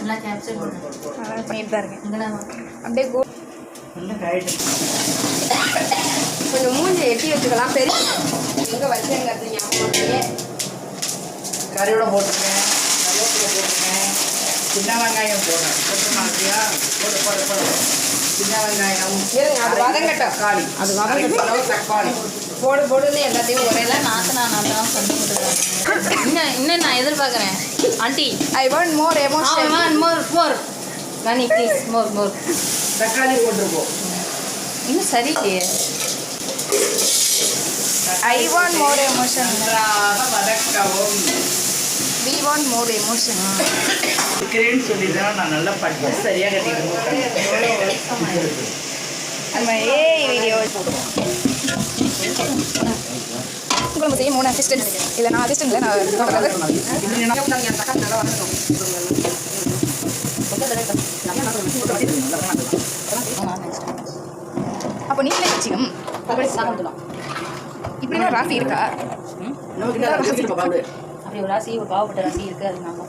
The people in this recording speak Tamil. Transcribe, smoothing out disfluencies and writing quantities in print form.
எல்லாம் கேப்சர் பண்ணு. அதான் பண்ணிட்டு தான் இருக்கேன். இங்கடா வா. அப்படியே கொஞ்சம் மூஞ்சி எட்டி வச்சுக்கலாம். பெரிய எங்கே வச்சுங்கிறது ஞாபகம். கறியோட போட்டுருக்கேன், கருவேப்பிலை போட்டுருக்கேன், சின்ன வெங்காயம் போடுறேன். போட்டு சின்ன வெங்காயம் அது வதங்கட்டும். தக்காளி அது வதங்கட்டும். தக்காளி போடுன்னு எல்லாத்தையும் ஒரே நாத்தனா இன்னும் நான் எதிர்பார்க்குறேன். Aunty I want more emotion. More Rani please more. தக்காளி போட்டுருப்போம். இன்னும் சரியில்லையே. I want more emotion. நன்றாக வதக்கவும். We want more emotion. இருக்கிறேன்னு சொல்லி தான் நான் நல்லா படித்து சரியாக கட்டிட்டு நம்ம வீடியோ உங்களுக்கு செய்ய 3 அசிஸ்டன்ட் இல்லை. நான் அசிஸ்டன்ட் இல்லை, அப்போ நீங்களே வச்சுக்கணும். இப்படிலாம் ராசி இருக்கா? அப்படி ஒரு ராசி, ஒரு பாவப்பட்ட ராசி இருக்குது. அது நாங்கள்